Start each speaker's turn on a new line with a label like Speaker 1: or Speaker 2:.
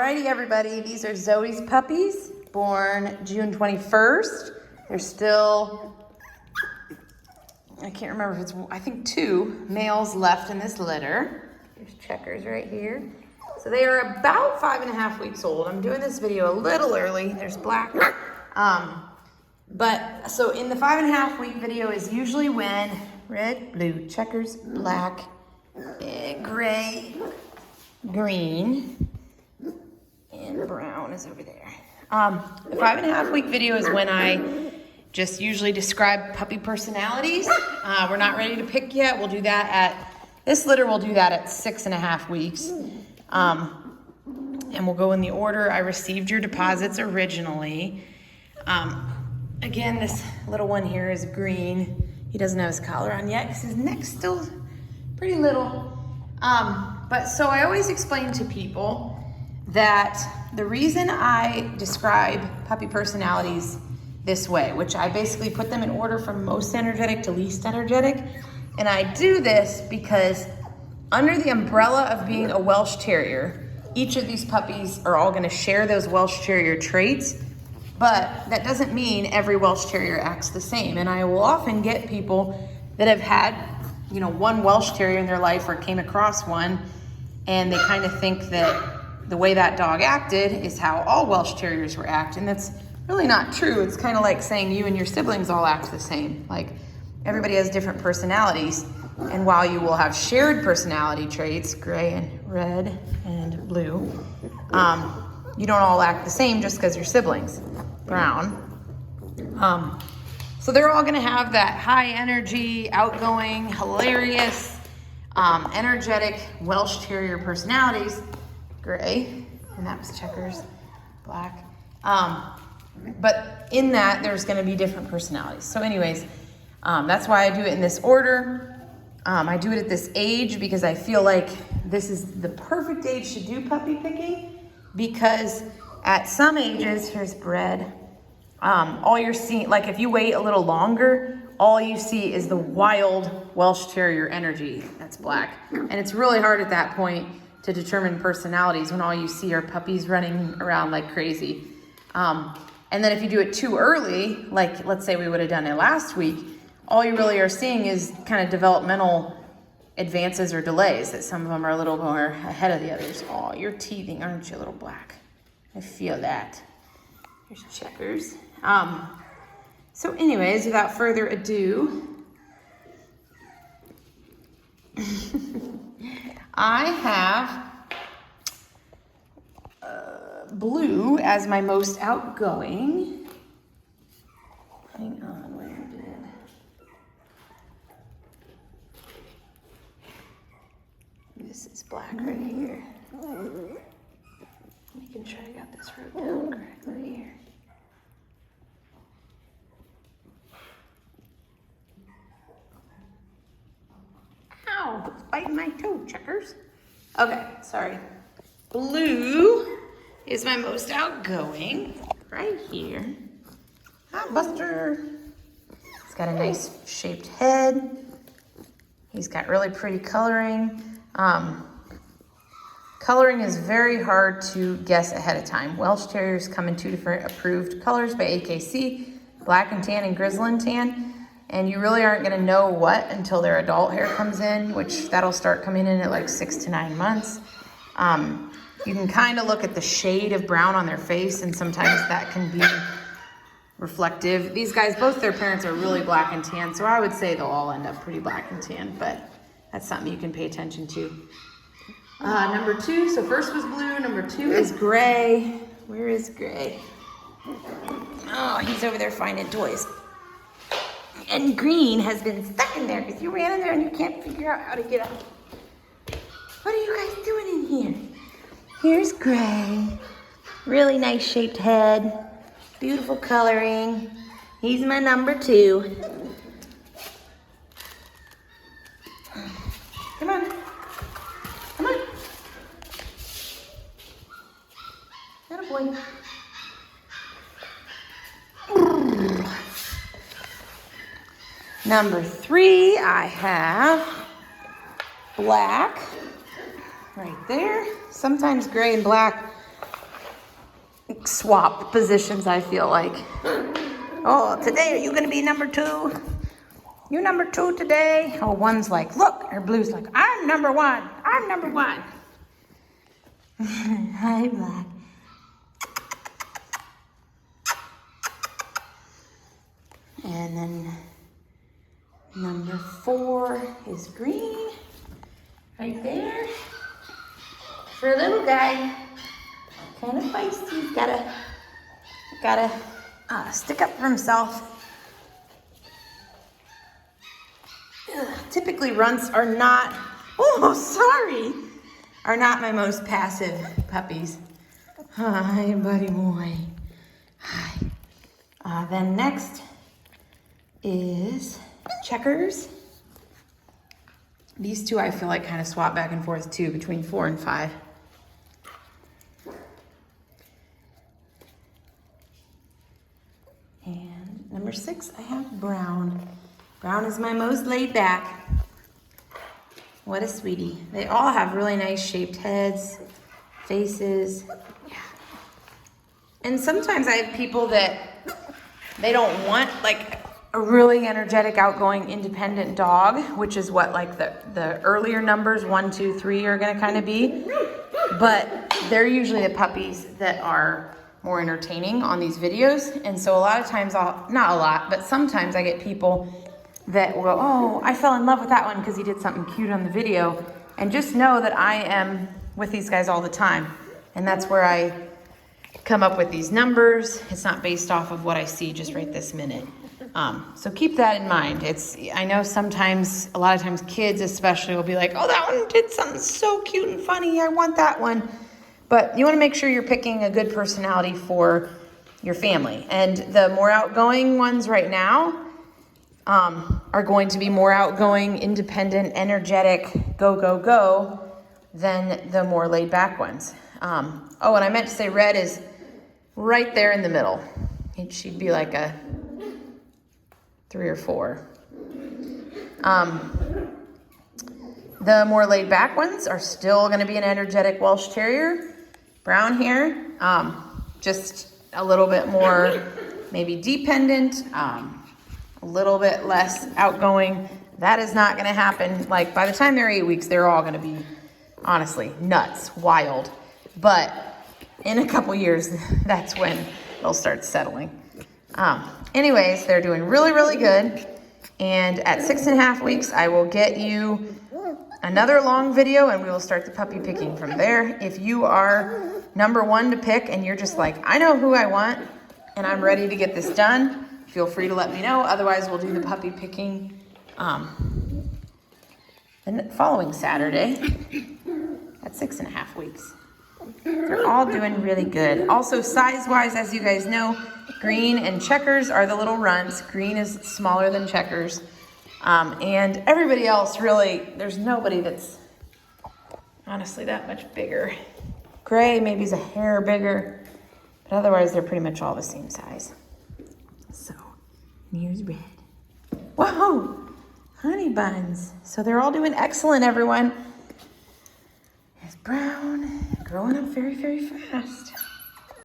Speaker 1: Alrighty, everybody, these are Zoe's puppies, born June 21st. They're still, I can't remember if it's, I think 2 males left in this litter. There's Checkers right here. So they are about 5.5 weeks old. I'm doing this video a little early. There's Black. But so in the 5.5 week video is usually when red, blue, Checkers, black, gray, green, and brown is over there. The 5.5 week video is when I just usually describe puppy personalities. We're not ready to pick yet. We'll do that at, this litter we'll do that at 6.5 weeks. And we'll go in the order I received your deposits originally. Again, this little one here is green. He doesn't have his collar on yet because his neck's still pretty little. But so I always explain to people that the reason I describe puppy personalities this way, which I basically put them in order from most energetic to least energetic, and I do this because under the umbrella of being a Welsh Terrier, each of these puppies are all gonna share those Welsh Terrier traits, but that doesn't mean every Welsh Terrier acts the same. And I will often get people that have had, you know, one Welsh Terrier in their life or came across one, and they kind of think that the way that dog acted is how all Welsh Terriers were acting. That's really not true. It's kind of like saying you and your siblings all act the same. Like, everybody has different personalities, and while you will have shared personality traits, gray and red and blue, you don't all act the same just because you're siblings, brown. So they're all gonna have that high energy, outgoing, hilarious, energetic Welsh Terrier personalities, gray, and that was Checkers, black. But in that, there's gonna be different personalities. So anyways, that's why I do it in this order. I do it at this age because I feel like this is the perfect age to do puppy picking, because at some ages, here's Bread, all you're seeing, like if you wait a little longer, all you see is the wild Welsh Terrier energy. That's Black. And it's really hard at that point to determine personalities when all you see are puppies running around like crazy. And then if you do it too early, like let's say we would have done it last week, all you really are seeing is kind of developmental advances or delays, that some of them are a little more ahead of the others. Oh, you're teething, aren't you, little Black? I feel that. Here's Checkers. So anyways, without further ado, I have Blue as my most outgoing. Hang on, where did... This is Black right here. Making sure I got this wrote down correctly here. Ow, it's biting my toe, Checkers. Okay, sorry. Blue is my most outgoing, right here. Hi, Buster. He's got a nice shaped head. He's got really pretty coloring. Coloring is very hard to guess ahead of time. Welsh Terriers come in 2 different approved colors by AKC, Black and Tan and Grizzle and Tan. And you really aren't gonna know what until their adult hair comes in, which that'll start coming in at like 6 to 9 months. You can kind of look at the shade of brown on their face, and sometimes that can be reflective. These guys, both their parents are really Black and Tan, so I would say they'll all end up pretty Black and Tan, but that's something you can pay attention to. Number 2, so first was Blue, number 2 is Gray. Where is Gray? Oh, he's over there finding toys. And Green has been stuck in there because you ran in there and you can't figure out how to get out. What are you guys doing in here? Here's Gray. Really nice shaped head. Beautiful coloring. He's my number 2. Come on. Come on. Atta boy. Number 3, I have Black right there. Sometimes Gray and Black swap positions, I feel like. Oh, today are you gonna be number 2? You number 2 today? Oh, one's like, look, or Blue's like, I'm number 1. I'm number 1. Hi, Black. And then number 4 is Green, right there. For a little guy, kind of feisty. He's gotta stick up for himself. Typically runts are not, are not my most passive puppies. Hi, buddy boy. Hi. Then next is Checkers. These two I feel like kind of swap back and forth too, between 4 and 5. And number 6, I have Brown. Brown is my most laid back. What a sweetie. They all have really nice shaped heads, faces. Yeah. And sometimes I have people that they don't want like a really energetic, outgoing, independent dog, which is what like the earlier numbers 1, 2, 3 are gonna kind of be. But they're usually the puppies that are more entertaining on these videos. And so a lot of times not a lot, but sometimes I get people that will go, oh, I fell in love with that one because he did something cute on the video. And just know that I am with these guys all the time. And that's where I come up with these numbers. It's not based off of what I see just right this minute. So keep that in mind. I know sometimes, a lot of times kids especially will be like, oh, that one did something so cute and funny. I want that one. But you want to make sure you're picking a good personality for your family. And the more outgoing ones right now are going to be more outgoing, independent, energetic, go, go, go, than the more laid back ones. Oh, and I meant to say Red is right there in the middle. She'd be like a 3 or 4. The more laid back ones are still going to be an energetic Welsh Terrier. Brown here, just a little bit more maybe dependent, a little bit less outgoing. That is not going to happen. Like by the time they're 8 weeks, they're all going to be honestly nuts, wild. But in a couple years, that's when they'll start settling. Anyways, they're doing really, really good. And at 6.5 weeks, I will get you another long video and we will start the puppy picking from there. If you are number 1 to pick and you're just like, I know who I want and I'm ready to get this done, feel free to let me know. Otherwise, we'll do the puppy picking the following Saturday at 6.5 weeks. They're all doing really good. Also, size-wise, as you guys know, Green and Checkers are the little runts. Green is smaller than Checkers. And everybody else, really, there's nobody that's honestly that much bigger. Gray maybe is a hair bigger, but otherwise they're pretty much all the same size. So, here's Red. Whoa! Honey buns. So they're all doing excellent, everyone. There's Brown, growing up very, very fast.